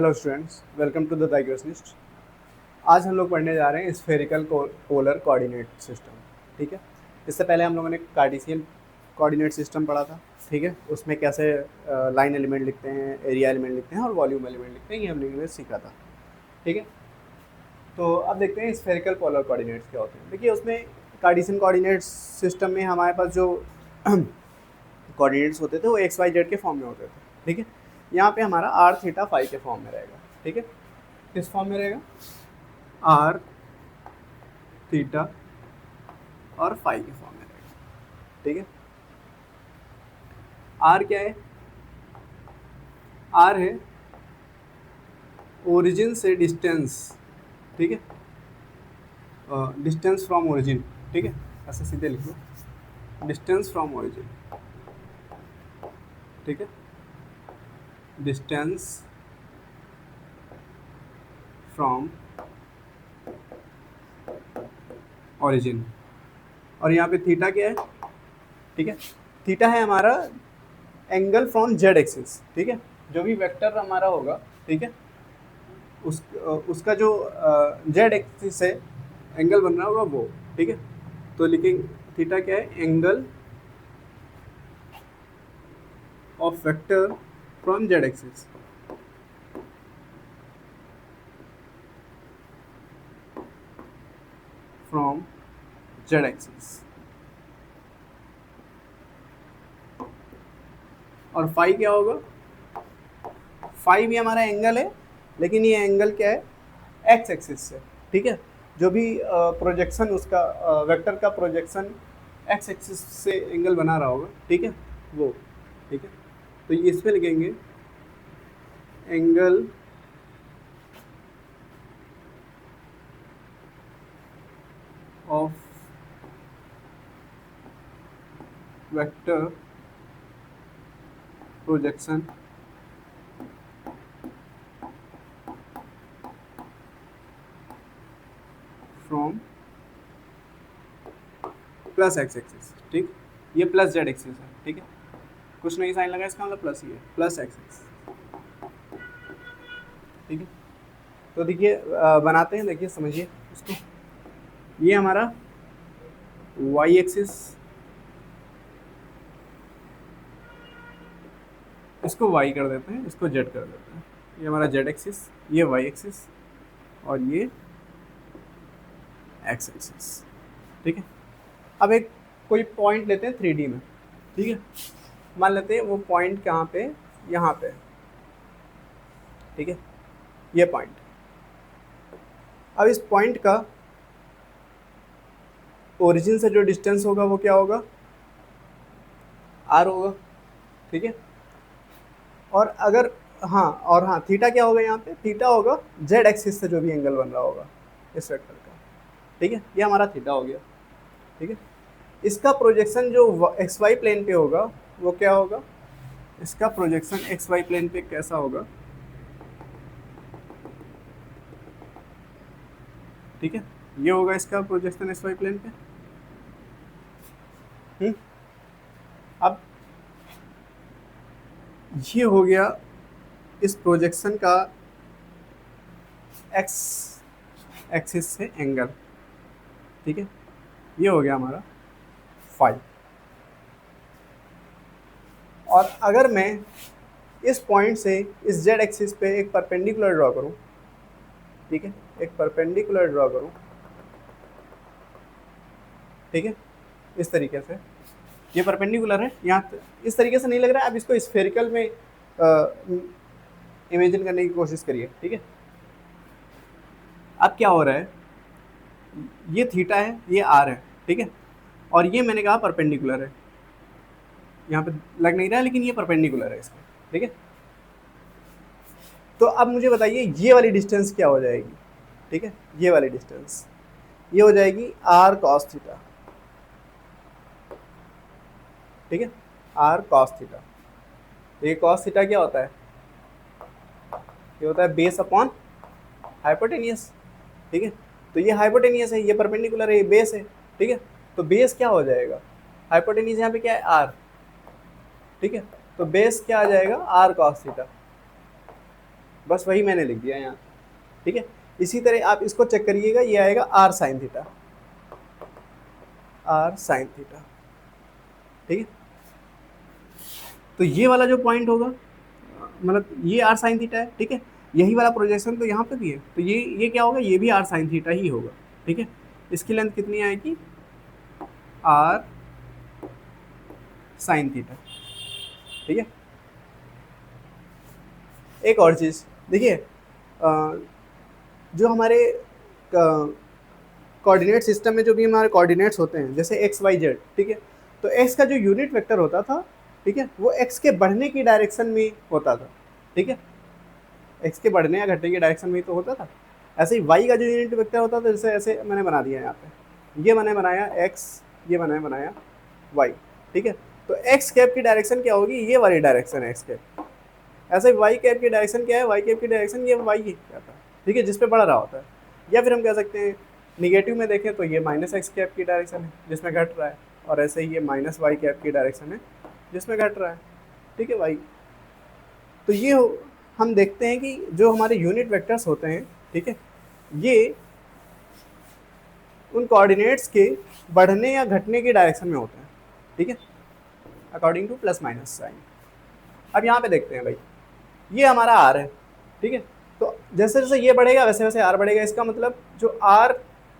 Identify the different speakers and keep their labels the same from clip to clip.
Speaker 1: Hello students, welcome to the digressionist. आज हम लोग पढ़ने जा रहे हैं स्फेरिकल पोलर कोऑर्डिनेट सिस्टम। ठीक है, इससे पहले हम लोगों ने कार्टेशियन कोऑर्डिनेट सिस्टम पढ़ा था। ठीक है, उसमें कैसे लाइन एलिमेंट लिखते हैं, एरिया एलिमेंट लिखते हैं और वॉल्यूम एलिमेंट लिखते हैं, ये हम लोगों ने सीखा था। ठीक है, तो अब देखते हैं स्फेरिकल पोलर कोऑर्डिनेट्स क्या होते हैं। देखिए, उसमें कार्टेशियन कोऑर्डिनेट सिस्टम में हमारे पास जो कोऑर्डिनेट्स होते थे वो एक्स वाई जेड के फॉर्म में होते थे। ठीक है, यहाँ पे हमारा आर थीटा फाई के फॉर्म में रहेगा। ठीक है, किस फॉर्म में रहेगा? आर थीटा और फाई के फॉर्म में रहेगा। ठीक है, आर क्या है? आर है ओरिजिन से डिस्टेंस। ठीक है, डिस्टेंस फ्रॉम ओरिजिन। ठीक है, ऐसे सीधे लिख लो, डिस्टेंस फ्रॉम ओरिजिन। ठीक है, डिस्टेंस फ्रॉम ओरिजिन। और यहाँ पे थीटा क्या है? ठीक है, थीटा है हमारा एंगल फ्रॉम जेड एक्सिस। ठीक है, जो भी वेक्टर हमारा होगा, ठीक है, उसका जो जेड एक्सिस से एंगल बन रहा होगा वो। ठीक है, तो लिखेंगे थीटा क्या है? Angle of vector from Z axis. From Z axis. और फाई क्या होगा? फाई भी हमारा एंगल है, लेकिन ये एंगल क्या है? एक्स एक्सिस से। ठीक है, जो भी प्रोजेक्शन उसका वेक्टर का प्रोजेक्शन एक्स एक्सिस से एंगल बना रहा होगा, ठीक है, वो। ठीक है, तो इसमें लिखेंगे angle of vector projection from plus x axis. ठीक, ये प्लस जेड एक्सिस है। ठीक है, कुछ नहीं साइन लगा, इसका मतलब प्लस ही है, प्लस एक्स एक्सिस। ठीक है, तो देखिए बनाते हैं, देखिए समझिए इसको। ये हमारा वाई एक्सिस, इसको वाई कर देते हैं, इसको जेड कर देते हैं। ये हमारा जेड एक्सिस, ये वाई एक्सिस और ये एक्स एक्सिस। ठीक है, अब एक कोई पॉइंट लेते हैं 3D में। ठीक है, मान लेते हैं वो पॉइंट कहाँ पे? यहाँ पे। ठीक है, ये पॉइंट। अब इस पॉइंट का ओरिजिन से जो डिस्टेंस होगा वो क्या होगा? आर होगा। ठीक है, और अगर हाँ थीटा क्या होगा? यहाँ पे थीटा होगा जेड एक्सिस से जो भी एंगल बन रहा होगा इस वेक्टर का। ठीक है, ये हमारा थीटा हो गया। ठीक है, इसका प्रोजेक्शन जो एक्स वाई प्लेन पे होगा वो क्या होगा? इसका प्रोजेक्शन एक्स वाई प्लेन पे कैसा होगा? ठीक है, ये होगा इसका प्रोजेक्शन एक्स वाई प्लेन पे। अब ये हो गया इस प्रोजेक्शन का एक्स एक्सिस से एंगल। ठीक है, ये हो गया हमारा फाई। और अगर मैं इस पॉइंट से इस जेड एक्सिस पे एक परपेंडिकुलर ड्रॉ करूं, ठीक है, एक परपेंडिकुलर ड्रॉ करूं, ठीक है, इस तरीके से, ये परपेंडिकुलर है, यहाँ इस तरीके से नहीं लग रहा है। अब इसको स्फेरिकल में इमेजिन करने की कोशिश करिए। ठीक है, अब क्या हो रहा है? ये थीटा है, ये आर है। ठीक है, और ये मैंने कहा परपेंडिकुलर है, यहाँ पे लग नहीं रहा है लेकिन ये परपेंडिकुलर है इसका। ठीक है, तो अब मुझे बताइए ये वाली डिस्टेंस क्या हो जाएगी? ठीक है, ये वाली डिस्टेंस ये हो जाएगी आर कॉस थीटा। ठीक है, आर कॉस थीटा। ये कॉस थीटा क्या होता है? ये होता है बेस अपॉन हाइपोटेनियस। ठीक है, तो ये हाइपोटेनियस है, ये परपेंडिकुलर है, ये बेस है। ठीक है, तो बेस क्या हो जाएगा? हाइपोटेनियस यहाँ पे क्या है? आर। ठीक है, तो बेस क्या आ जाएगा? R cos theta. बस वही मैंने लिख दिया यहाँ, ठीक है। इसी तरह आप इसको चेक करिएगा, ये आएगा R sine theta, R sine theta, ठीक है। तो ये वाला जो पॉइंट होगा, मतलब ये आर साइन थीटा है, ठीक है। यही वाला प्रोजेक्शन तो यहाँ पे भी है, तो ये क्या होगा, ये भी आर साइन थीटा ही होगा, ठीक है। इसकी लेंथ कितनी आएगी, आर साइन थीटा, ठीक है। एक और चीज़ देखिए, जो हमारे कोऑर्डिनेट सिस्टम में जो भी हमारे कोऑर्डिनेट्स होते हैं, जैसे एक्स वाई जेड, ठीक है, तो एक्स का जो यूनिट वेक्टर होता था, ठीक है, वो एक्स के बढ़ने की डायरेक्शन में होता था, ठीक है, एक्स के बढ़ने या घटने की डायरेक्शन में तो होता था। ऐसे ही वाई का जो यूनिट वेक्टर होता था, जैसे ऐसे मैंने बना दिया यहाँ पे, ये मैंने बनाया एक्स, ये मैंने बनाया वाई, ठीक है। तो एक्स कैप की डायरेक्शन क्या होगी, ये वाली डायरेक्शन है एक्स कैप। ऐसे वाई कैप की डायरेक्शन क्या है, वाई कैप की डायरेक्शन ये वाई ही कहता है, ठीक है, जिस पे बढ़ रहा होता है। या फिर हम कह सकते हैं निगेटिव में देखें तो ये माइनस एक्स कैप की डायरेक्शन है जिसमें घट रहा है, और ऐसे ही ये माइनस वाई कैप की डायरेक्शन है जिसमें घट रहा है, ठीक है वाई। तो ये हम देखते हैं कि जो हमारे यूनिट वेक्टर्स होते हैं, ठीक है, ये उन कोऑर्डिनेट्स के बढ़ने या घटने की डायरेक्शन में होते हैं, ठीक है, according to plus minus sign. अब यहाँ पे देखते हैं भाई, ये हमारा आर है, ठीक है। तो जैसे जैसे ये बढ़ेगा वैसे वैसे आर बढ़ेगा। इसका मतलब जो आर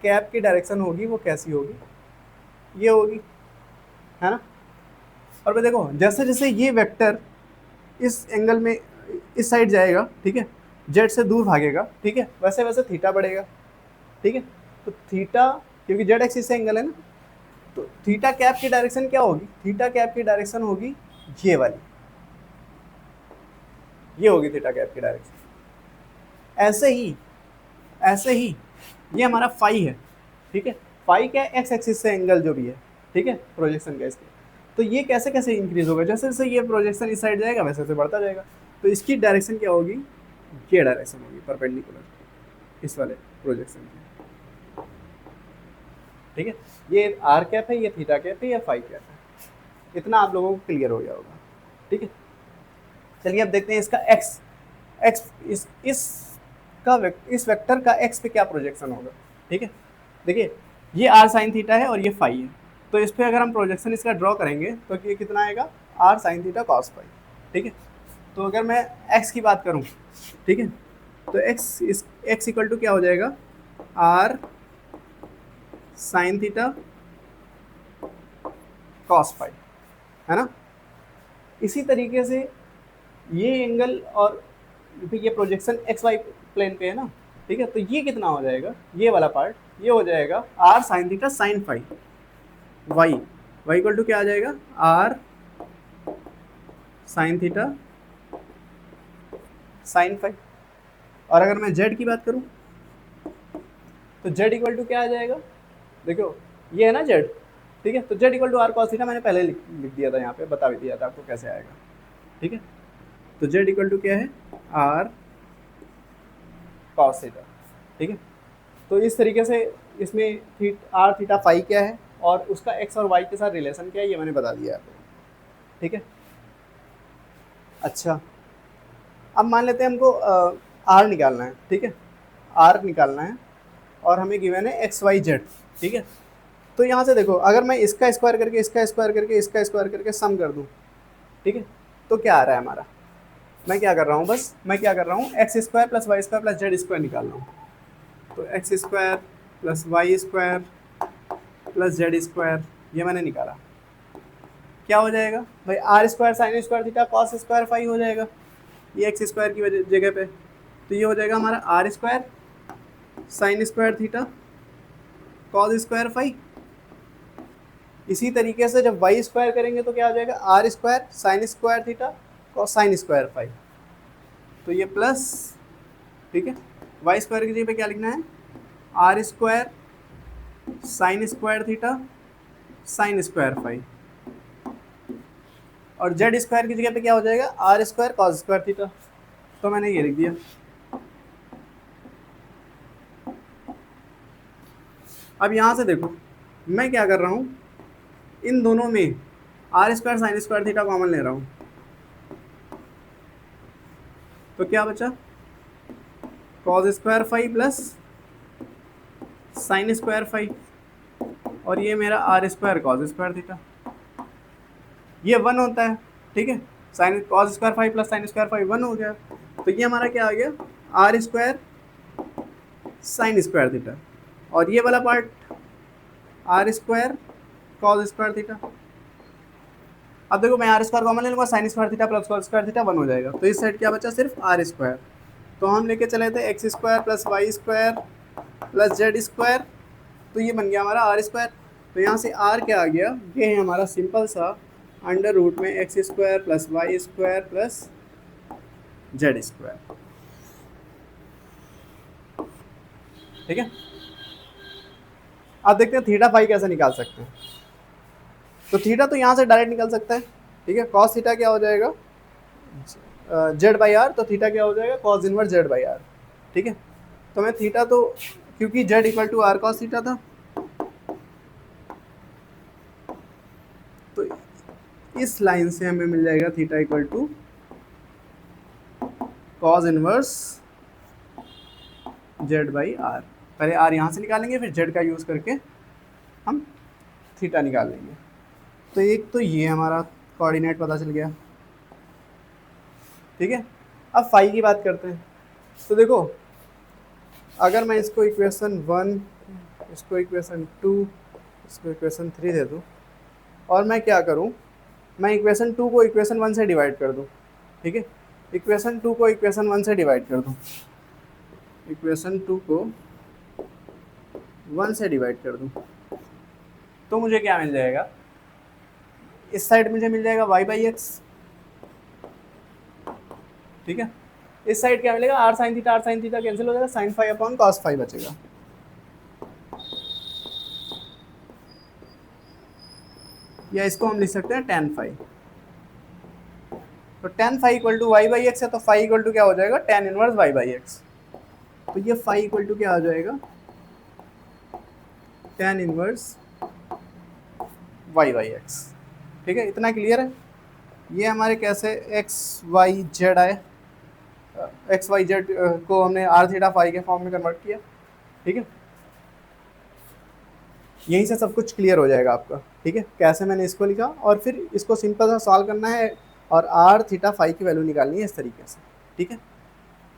Speaker 1: कैप की डायरेक्शन होगी वो कैसी होगी, ये होगी, है ना। और भाई देखो, जैसे जैसे ये वेक्टर इस एंगल में इस साइड जाएगा, ठीक है, जेड से दूर भागेगा, ठीक है, वैसे वैसे थीटा बढ़ेगा, ठीक है। तो थीटा, क्योंकि जेड एक्सिस से एंगल है ना, तो थीटा कैप की डायरेक्शन क्या होगी, थीटा कैप की डायरेक्शन होगी ये वाली, ये होगी थीटा कैप की डायरेक्शन। ऐसे ही ये हमारा फाई है, ठीक है। फाई क्या है, एक्स एक्सिस से एंगल जो भी है, ठीक है, प्रोजेक्शन का इसके। तो ये कैसे कैसे इंक्रीज होगा, जैसे जैसे ये प्रोजेक्शन इस साइड जाएगा वैसे वैसे बढ़ता जाएगा। तो इसकी डायरेक्शन क्या होगी, ये डायरेक्शन होगी परपेंडिकुलर इस वाले प्रोजेक्शन की, ठीक है। ये आर कैप है, ये थीटा कैप है, ये फाई कैप है। इतना आप लोगों को क्लियर हो गया होगा, ठीक है। चलिए अब देखते हैं इसका एक्स, इस वेक्टर का एक्स पे क्या प्रोजेक्शन होगा, ठीक है। देखिए ये आर साइन थीटा है और ये फाई है, तो इस पर अगर हम प्रोजेक्शन इसका ड्रॉ करेंगे तो ये कितना आएगा, R sine theta cos phi, ठीक है। तो अगर मैं एक्स की बात करूं, ठीक है, तो एक्स इक्वल टू क्या हो जाएगा, R sine theta cos phi, है ना। इसी तरीके से ये एंगल और ये प्रोजेक्शन एक्स वाई प्लेन पे है ना, ठीक है, तो ये कितना हो जाएगा, ये वाला पार्ट ये हो जाएगा R sine theta sine phi, Y Y equal to क्या आ जाएगा, R sine theta sine phi. और अगर मैं जेड की बात करूं तो जेड इक्वल टू क्या आ जाएगा, देखो ये है ना जेड, ठीक है, तो Z equal to R cos theta मैंने पहले लिख दिया था, यहाँ पे बता भी दिया था आपको कैसे आएगा, ठीक है। तो जेड इक्वल टू क्या है, आर कॉस थीटा, ठीक है। तो इस तरीके से इसमें आर थीटा फाई क्या है और उसका एक्स और वाई के साथ रिलेशन क्या है ये मैंने बता दिया आपको, ठीक है। अच्छा, अब मान लेते हैं हमको आर निकालना है, ठीक है, आर निकालना है और हमें गिवन है एक्स वाई जेड, ठीक है। तो यहाँ से देखो, अगर मैं इसका स्क्वायर करके इसका स्क्वायर करके इसका स्क्वायर करके सम कर दूँ, ठीक है, तो क्या आ रहा है हमारा, मैं क्या कर रहा हूँ, बस मैं क्या कर रहा हूँ, X square plus Y square plus Z square निकाल रहा हूँ। तो X square plus Y square plus Z square ये मैंने निकाला, क्या हो जाएगा भाई, R square sine square theta cos square phi हो जाएगा, ये एक्स स्क्वायर की जगह पे, तो ये हो जाएगा हमारा R square sine square theta cos square phi. इसी तरीके से जब वाई स्क्वायर करेंगे तो क्या हो जाएगा, R square sine square theta cos sine square phi, तो ये प्लस, ठीक है, वाई स्क्वायर की जगह पे क्या लिखना है, R square sine square theta sine square phi, और जेड स्क्वायर की जगह पे क्या हो जाएगा, R square cos square theta. तो मैंने ये लिख दिया। अब यहाँ से देखो मैं क्या कर रहा हूँ, इन दोनों में R square sine square theta common ले रहा हूँ, तो क्या बचा, cos square phi plus sine square phi, और ये मेरा R square cos square theta, ये 1 होता है, ठीक है। Sine cos square phi plus sine square phi 1 हो गया, तो ये हमारा क्या आ गया, R square sine square theta, और ये वाला part R square cos square theta. अब देखो मैं आर स्क्वायर कॉमन ले लूँगा, sign square theta plus cos square theta 1 हो जाएगा, तो इस साइड क्या बचा, सिर्फ आर स्क्वायर। तो हम लेके चले थे X square plus Y square plus Z square, तो ये बन गया हमारा आर स्क्वायर। तो यहाँ से आर क्या आ गया, ये है हमारा सिंपल सा अंडर रूट में X square plus Y square plus Z square, ठीक है। अब देखते हैं थीटा फाई कैसे निकाल सकते हैं। तो थीटा तो यहाँ से डायरेक्ट निकल सकता है, ठीक है। कॉस थीटा क्या हो जाएगा, जेड बाई आर, तो थीटा क्या हो जाएगा, cos inverse Z by R, ठीक है। तो मैं थीटा तो, क्योंकि Z equal to R cos theta था, तो इस लाइन से हमें मिल जाएगा theta equal to cos inverse Z by R. पहले आर यहाँ से निकालेंगे, फिर जेड का यूज़ करके हम थीटा निकाल लेंगे। तो एक तो ये हमारा कोऑर्डिनेट पता चल गया, ठीक है। अब फाई की बात करते हैं। तो देखो अगर मैं इसको इक्वेशन 1, इसको इक्वेशन 2, इसको इक्वेशन 3 दे दूँ, और मैं क्या करूँ, मैं इक्वेशन 2 को इक्वेशन 1 से डिवाइड कर दूँ, ठीक है। इक्वेशन 2 को इक्वेशन 1 से डिवाइड कर दूँ, इक्वेशन 2 को 1 से डिवाइड कर दूँ, तो मुझे क्या मिल जाएगा, इस साइड मुझे मिल जाएगा y बाई एक्स, ठीक है। इस साइड क्या मिलेगा, आर साइन थीटा कैंसिल हो जाएगा, sine phi upon cos phi बचेगा, या इसको हम लिख सकते हैं टेन फाइव। तो tan phi equal to Y by X है, तो फाइव इक्वल टू क्या हो जाएगा, tan inverse Y by X. तो ये फाइव इक्वल टू क्या आ जाएगा, tan inverse Y by X, ठीक है। इतना क्लियर है। ये हमारे कैसे एक्स वाई जेड आए, एक्स वाई जेड को हमने आर थीटा फाई के फॉर्म में कन्वर्ट किया, ठीक है। यहीं से सब कुछ क्लियर हो जाएगा आपका, ठीक है। कैसे मैंने इसको लिखा, और फिर इसको सिंपल सा सॉल्व करना है और आर थीटा फाई की वैल्यू निकालनी है इस तरीके से, ठीक है।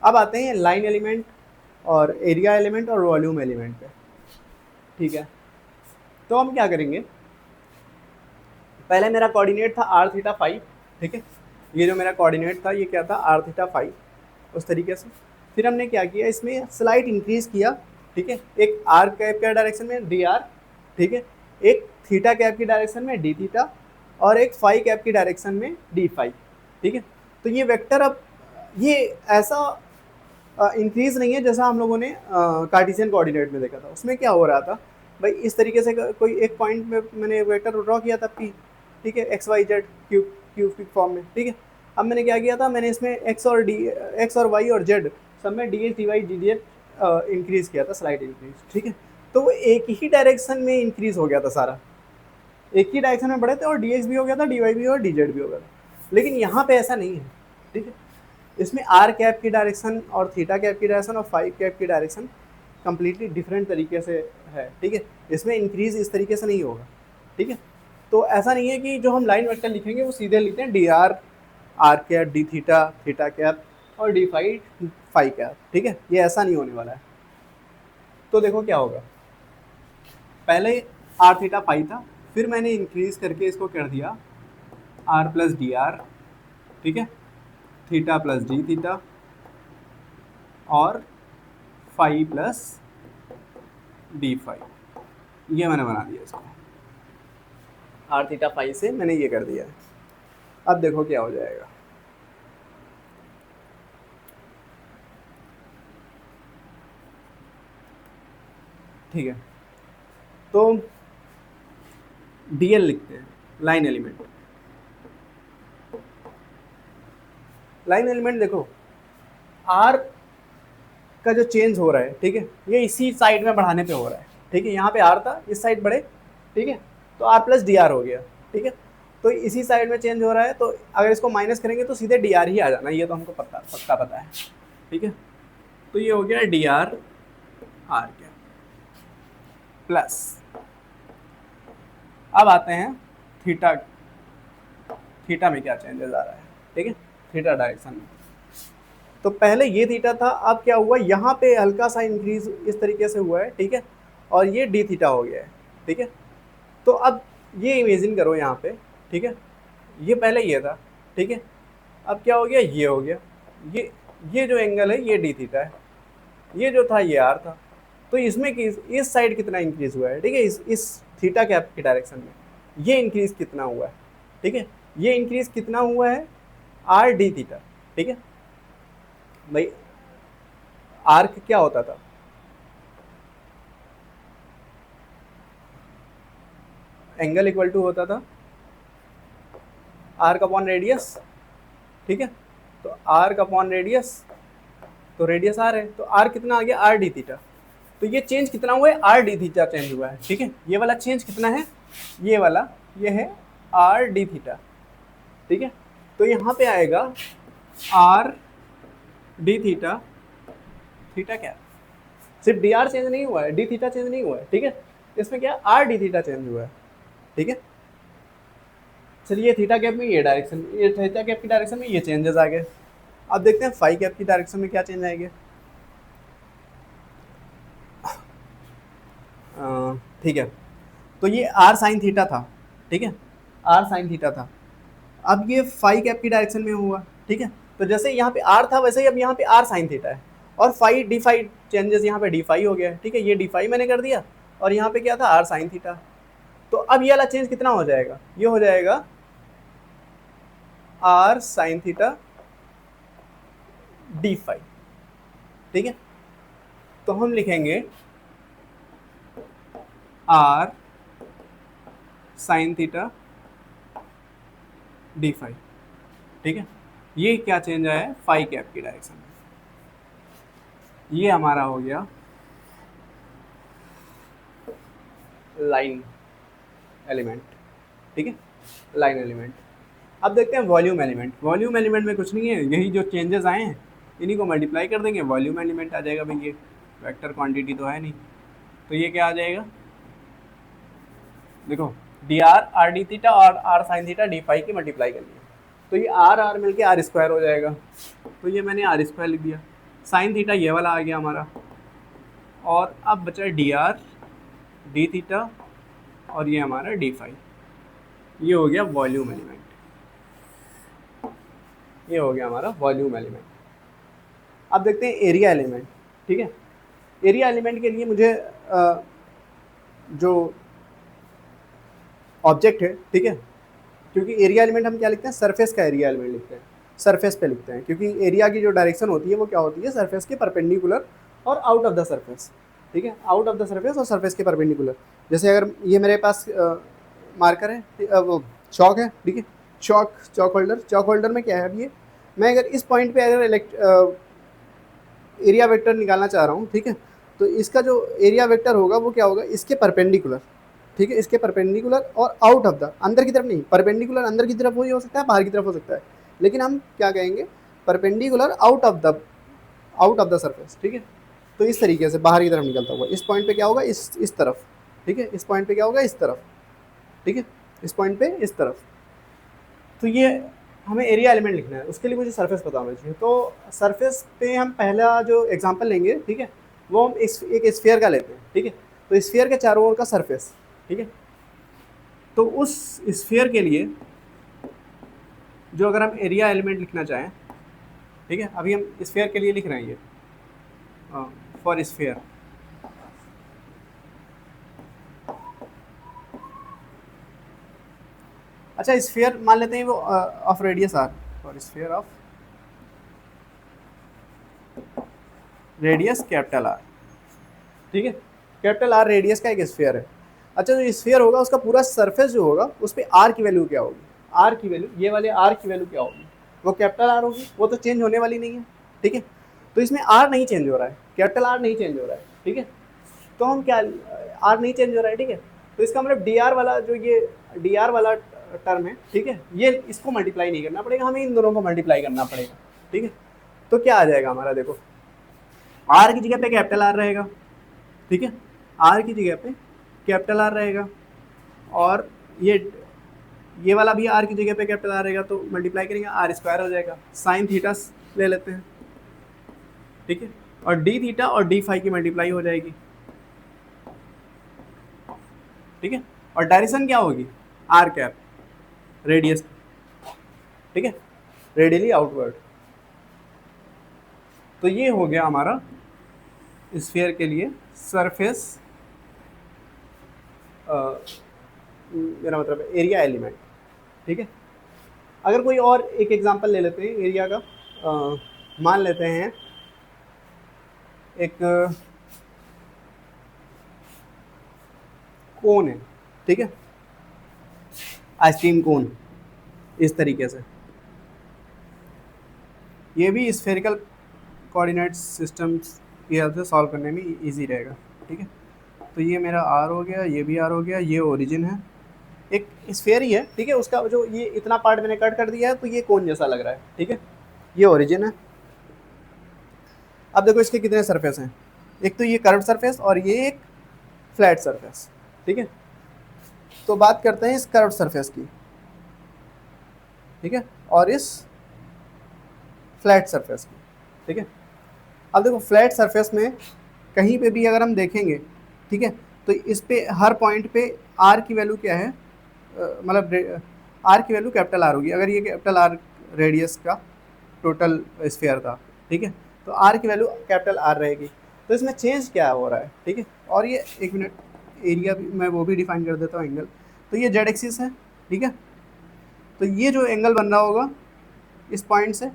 Speaker 1: अब आते हैं लाइन एलिमेंट और एरिया एलिमेंट और वॉल्यूम एलिमेंट पे, ठीक है। तो हम क्या करेंगे, पहले मेरा कोऑर्डिनेट था आर थीटा फाई, ठीक है। ये जो मेरा कोऑर्डिनेट था ये क्या था, आर थीटा फाई, उस तरीके से। फिर हमने क्या किया, इसमें स्लाइट इंक्रीज किया, ठीक है। एक आर कैप के डायरेक्शन में डी आर, ठीक है, एक थीटा कैप की डायरेक्शन में डी थीटा, और एक फाई कैप की डायरेक्शन में डी फाई, ठीक है। तो ये वेक्टर अब ये ऐसा इंक्रीज नहीं है जैसा हम लोगों ने कार्टेशियन कोऑर्डिनेट में देखा था। उसमें क्या हो रहा था भाई, इस तरीके से कोई एक पॉइंट में मैंने वेक्टर ड्रॉ किया था पी, ठीक है, X Y Z cube form में, ठीक है। अब मैंने क्या किया था, मैंने इसमें एक्स और वाई और जेड सब में D H D Y D D increase किया था, स्लाइड इंक्रीज, ठीक है। तो वो एक ही डायरेक्शन में इंक्रीज़ हो गया था सारा, एक ही डायरेक्शन में बढ़े थे, और डी एक्स भी हो गया था, डी वाई भी और डी जेड भी हो गया था। लेकिन यहाँ पे ऐसा नहीं है, ठीक है। इसमें आर कैप की डायरेक्शन और थीटा कैप की डायरेक्शन और फाइव कैप की डायरेक्शन कम्प्लीटली डिफरेंट तरीके से है, ठीक है। इसमें इंक्रीज़ इस तरीके से नहीं होगा, ठीक है। तो ऐसा नहीं है कि जो हम लाइन वेक्टर लिखेंगे वो सीधे लिखते हैं D R cap, D theta theta cap और डी फाई कैप, ठीक है। ये ऐसा नहीं होने वाला है। तो देखो क्या होगा, पहले आर थीटा फाई था, फिर मैंने इंक्रीज करके इसको कर दिया आर प्लस डी आर, ठीक है, थीटा प्लस डी थीटा और फाई प्लस डी फाई, ये मैंने बना दिया इसको। आर थीटा फाई से मैंने ये कर दिया है। अब देखो क्या हो जाएगा, ठीक है। तो डीएल लिखते हैं, लाइन एलिमेंट। लाइन एलिमेंट देखो, आर का जो चेंज हो रहा है, ठीक है, ये इसी साइड में बढ़ाने पे हो रहा है, ठीक है। यहाँ पे आर था, इस साइड बढ़े, ठीक है, तो आर प्लस डी आर हो गया, ठीक है। तो इसी साइड में चेंज हो रहा है, तो अगर इसको माइनस करेंगे तो सीधे डी आर ही आ जाना, ये तो हमको पक्का पता है, ठीक है। तो ये हो गया D R R cap plus, अब आते हैं थीटा, थीटा में क्या चेंजेस आ रहा है, ठीक है, थीटा डायरेक्शन में। तो पहले ये थीटा था, अब क्या हुआ, यहाँ पे हल्का सा इंक्रीज इस तरीके से हुआ है, ठीक है, और ये डी थीटा हो गया है, ठीक है। तो अब ये इमेजिन करो यहाँ पे, ठीक है, ये पहले ये था, ठीक है, अब क्या हो गया, ये हो गया, ये जो एंगल है ये डी थीटा है, ये जो था ये आर था। तो इसमें इस साइड कितना इंक्रीज हुआ है, ठीक है, इस थीटा कैप की डायरेक्शन में ये इंक्रीज कितना हुआ है, ठीक है, ये इंक्रीज कितना हुआ है, आर डी थीटा, ठीक है भाई। आर्क क्या होता था, एंगल इक्वल टू होता था आर्क अपॉन रेडियस, ठीक है, तो आर्क अपॉन रेडियस, तो रेडियस आर है, तो आर कितना आ गया, आर डी थीटा। तो ये चेंज कितना हुआ है, आर डी थीटा चेंज हुआ है, ठीक है, ये वाला चेंज कितना है, ये वाला, ये है आर डी थीटा, ठीक है। तो यहाँ पे आएगा आर डी थीटा, थीटा क्या, सिर्फ डी आर चेंज नहीं हुआ है, डी थीटा चेंज नहीं हुआ है, ठीक है, इसमें क्या आर डी थीटा चेंज हुआ है, ठीक है। चलिए थीटा कैप में ये डायरेक्शन, ये थीटा कैप की डायरेक्शन में ये चेंजेस आ गए। अब देखते हैं फाई कैप की डायरेक्शन में क्या चेंज आएंगे। ठीक है, तो ये आर साइन थीटा था, ठीक है, आर साइन थीटा था, अब ये फाई कैप की डायरेक्शन में हुआ, ठीक है। तो जैसे यहाँ पे आर था वैसे ही अब यहाँ पे आर साइन थीटा है, और फाई डी फाई चेंजेस यहाँ पे डी फाई हो गया है, ठीक है, ये डी फाई मैंने कर दिया, और यहाँ पे क्या था, आर साइन थीटा। तो अब ये वाला चेंज कितना हो जाएगा, ये हो जाएगा R sine theta D phi, ठीक है। तो हम लिखेंगे R sine theta D phi, ठीक है। ये क्या चेंज आया है, फाई कैप की डायरेक्शन में। ये हमारा हो गया लाइन एलिमेंट, ठीक है, लाइन एलिमेंट। अब देखते हैं वॉल्यूम एलिमेंट। वॉल्यूम एलिमेंट में कुछ नहीं है, यही जो चेंजेस आए हैं इन्हीं को मल्टीप्लाई कर देंगे, वॉल्यूम एलिमेंट आ जाएगा भाई। ये वेक्टर क्वांटिटी तो है नहीं, तो ये क्या आ जाएगा, देखो D R R D theta और R sine theta D phi की मल्टीप्लाई कर लिया, तो ये आर आर मिलके आर स्क्वायर हो जाएगा, तो ये मैंने आर स्क्वायर लिख दिया। साइन थीटा ये वाला आ गया हमारा, और अब बचा डी आर डी थीटा और ये हमारा डी फाई। ये हो गया वॉल्यूम एलिमेंट, ये हो गया हमारा वॉल्यूम एलिमेंट। अब देखते हैं एरिया एलिमेंट, ठीक है। एरिया एलिमेंट के लिए मुझे जो ऑब्जेक्ट है, ठीक है, क्योंकि एरिया एलिमेंट हम क्या लिखते हैं, सरफेस का एरिया एलिमेंट लिखते हैं, सरफेस पे लिखते हैं, क्योंकि एरिया की जो डायरेक्शन होती है वो क्या होती है, सरफेस के परपेंडिकुलर और आउट ऑफ द सरफेस, ठीक है, आउट ऑफ द सरफेस और सरफेस के परपेंडिकुलर। जैसे अगर ये मेरे पास मार्कर है, वो चौक है, ठीक है, चौक होल्डर में क्या है, अब ये मैं अगर इस पॉइंट पे अगर एरिया वेक्टर निकालना चाह रहा हूँ, ठीक है, तो इसका जो एरिया वेक्टर होगा वो क्या होगा, इसके परपेंडिकुलर, ठीक है, इसके परपेंडिकुलर और आउट ऑफ द, अंदर की तरफ नहीं, परपेंडिकुलर अंदर की तरफ वही हो सकता है, बाहर की तरफ हो सकता है, लेकिन हम क्या कहेंगे, perpendicular out of the surface, ठीक है। तो इस तरीके से बाहर की तरफ निकलता हुआ, इस पॉइंट पे क्या होगा, इस तरफ, ठीक है, इस पॉइंट पे क्या होगा, इस तरफ, ठीक है, इस पॉइंट पे इस तरफ। तो ये हमें एरिया एलिमेंट लिखना है, उसके लिए मुझे सरफेस पता होना चाहिए। तो सरफेस पे हम पहला जो एग्जांपल लेंगे, ठीक है, वो हम एक स्फीयर का लेते हैं, ठीक है। तो स्फीयर के चारों ओर का सरफेस, ठीक है, तो उस स्फीयर के लिए जो अगर हम एरिया एलिमेंट लिखना चाहें, ठीक है, अभी हम स्फीयर के लिए लिख रहे हैं ये फॉर स्फीयर, अच्छा स्फीयर मान लेते हैं वो of radius R, for sphere of radius capital R, ठीक है, कैपिटल आर रेडियस का एक स्फीयर है। अच्छा जो स्फीयर होगा उसका पूरा सरफेस जो होगा उस पर आर की वैल्यू क्या होगी, आर की वैल्यू, ये वाले आर की वैल्यू क्या होगी, वो कैपिटल आर होगी, वो तो चेंज होने वाली नहीं है, ठीक है। तो इसमें आर नहीं चेंज हो रहा है, कैपिटल आर नहीं चेंज हो रहा है, ठीक है, तो हम क्या, आर नहीं चेंज हो रहा है, ठीक है, तो इसका मतलब डी आर वाला जो ये डी आर वाला टर्म है, ठीक है, ये इसको मल्टीप्लाई नहीं करना पड़ेगा, हमें इन दोनों को मल्टीप्लाई करना पड़ेगा, ठीक है। तो क्या आ जाएगा हमारा, देखो आर की जगह पे कैपिटल आर रहेगा, ठीक है, आर की जगह पे कैपिटल आर रहेगा, और ये वाला भी आर की जगह पे कैपिटल आर रहेगा, तो मल्टीप्लाई करेंगे आर स्क्वायर हो जाएगा, साइन थीटा ले लेते हैं, ठीक है, और डी थीटा और डी फाई की मल्टीप्लाई हो जाएगी, ठीक है, और डायरेक्शन क्या होगी, आर कैप, रेडियस, ठीक है, रेडियली आउटवर्ड। तो ये हो गया हमारा स्फीयर के लिए सरफेस, मेरा मतलब है एरिया एलिमेंट, ठीक है। अगर कोई और एक एग्जांपल ले लेते हैं एरिया का, मान लेते हैं एक कोन है, ठीक है, आइसक्रीम कोन, इस तरीके से, ये भी स्फेरिकल कोऑर्डिनेट सिस्टम्स की हेल्प से सॉल्व करने में इजी रहेगा, ठीक है। तो ये मेरा आर हो गया, ये भी आर हो गया, ये ओरिजिन है, एक स्फेयर ही है, ठीक है, उसका जो ये इतना पार्ट मैंने कट कर दिया है तो ये कोन जैसा लग रहा है, ठीक है, ये ओरिजिन है। अब देखो इसके कितने सरफेस हैं, एक तो ये कर्व सरफेस और ये एक फ्लैट सरफेस, ठीक है। तो बात करते हैं इस कर्व सरफेस की, ठीक है, और इस फ्लैट सरफेस की, ठीक है। अब देखो फ्लैट सरफेस में कहीं पे भी अगर हम देखेंगे, ठीक है, तो इस पे हर पॉइंट पे आर की वैल्यू क्या है, मतलब आर की वैल्यू कैपिटल आर होगी, अगर ये कैपिटल आर रेडियस का टोटल स्फीयर था, ठीक है, तो आर की वैल्यू कैपिटल आर रहेगी। तो इसमें चेंज क्या हो रहा है, ठीक है, और ये एक मिनट, एरिया भी मैं वो भी डिफाइन कर देता हूँ, एंगल, तो ये जेड एक्सिस है, ठीक है, तो ये जो एंगल बन रहा होगा इस पॉइंट से,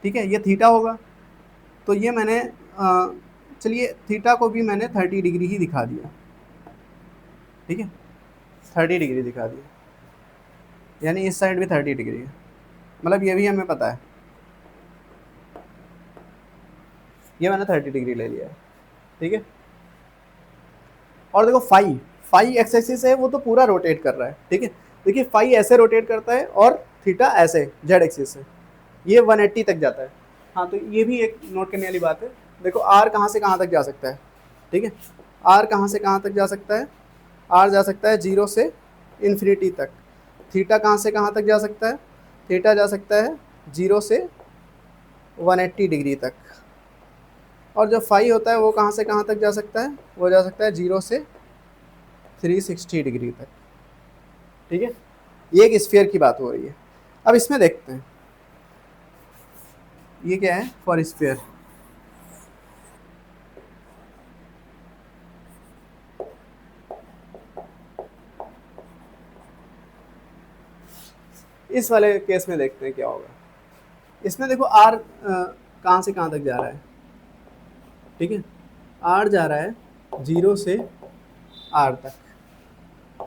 Speaker 1: ठीक है, ये थीटा होगा, तो ये मैंने चलिए थीटा को भी मैंने 30 डिग्री ही दिखा दिया, ठीक है, 30 डिग्री दिखा दिया, यानी इस साइड भी 30 डिग्री है, मतलब ये भी हमें पता है, ये मैंने 30 डिग्री ले लिया है, ठीक है। और देखो फाई एक्स एक्सिस है, वो तो पूरा रोटेट कर रहा है, ठीक है, देखिए फाई ऐसे रोटेट करता है और थीटा ऐसे जेड एक्सिस से, ये 180 तक जाता है। हाँ, तो ये भी एक नोट करने वाली बात है, देखो आर कहाँ से कहाँ तक जा सकता है, ठीक है, आर कहाँ से कहाँ तक जा सकता है, आर जा सकता है 0 से इन्फिनिटी तक, थीटा कहाँ से कहाँ तक जा सकता है, थीटा जा सकता है 0 से 180 डिग्री तक, और जो फाई होता है वो कहाँ से कहाँ तक जा सकता है, वो जा सकता है 0 से 360 डिग्री तक, ठीक है। ये एक स्फीयर की बात हो रही है। अब इसमें देखते हैं ये क्या है फॉर स्फीयर, इस वाले केस में देखते हैं क्या होगा। इसमें देखो आर कहाँ से कहाँ तक जा रहा है, ठीक है, आर जा रहा है 0 से आर तक,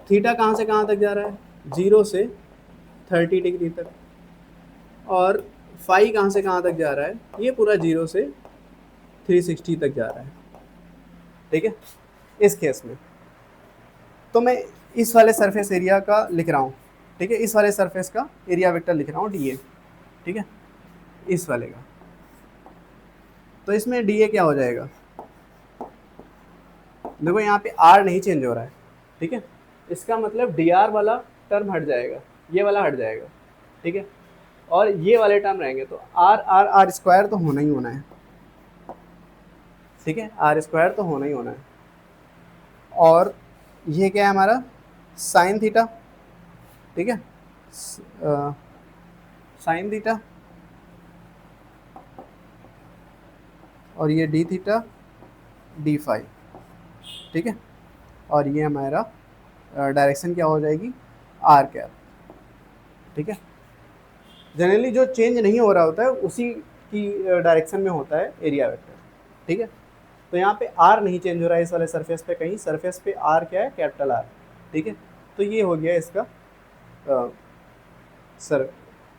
Speaker 1: थीटा कहाँ से कहाँ तक जा रहा है 0 से 30 डिग्री तक, और फाई कहाँ से कहाँ तक जा रहा है, ये पूरा 0 से 360 तक जा रहा है, ठीक है। इस केस में तो मैं इस वाले सरफेस एरिया का लिख रहा हूँ, ठीक है, इस वाले सरफेस का एरिया वेक्टर लिख रहा हूँ डी ए, ठीक है, इस वाले का, तो इसमें डी ए क्या हो जाएगा, देखो यहाँ पे आर नहीं चेंज हो रहा है, ठीक है, इसका मतलब डी आर वाला टर्म हट जाएगा, ये वाला हट जाएगा, ठीक है, और ये वाले टर्म रहेंगे, तो आर आर आर स्क्वायर तो होना ही होना है, ठीक है, आर स्क्वायर तो होना ही होना है। और ये क्या है हमारा साइन थीटा, ठीक है, साइन थीटा, और ये डी थीटा डी फाई, ठीक है, और ये हमारा डायरेक्शन क्या हो जाएगी आर कैप, ठीक है। जनरली जो चेंज नहीं हो रहा होता है उसी की डायरेक्शन में होता है एरिया वेक्टर, ठीक है। तो यहाँ पे आर नहीं चेंज हो रहा है इस वाले सरफेस पे, कहीं सरफेस पे आर क्या है कैपिटल आर, ठीक है। तो ये हो गया इसका सर।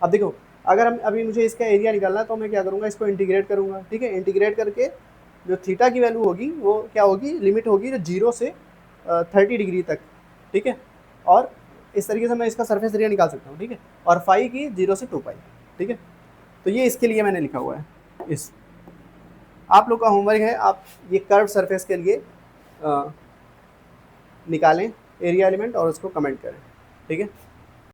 Speaker 1: अब देखो अगर हम अभी मुझे इसका एरिया निकालना है तो मैं क्या करूँगा, इसको इंटीग्रेट करूँगा, ठीक है, इंटीग्रेट करके जो थीटा की वैल्यू होगी वो क्या होगी, लिमिट होगी जो 0 से 30 डिग्री तक, ठीक है, और इस तरीके से मैं इसका सरफेस एरिया निकाल सकता हूँ, ठीक है, और फाई की 0 से 2 पाई, ठीक है। तो ये इसके लिए मैंने लिखा हुआ है इस। आप लोग का होमवर्क है, आप ये कर्व सरफेस के लिए निकालें एरिया एलिमेंट और उसको कमेंट करें, ठीक है।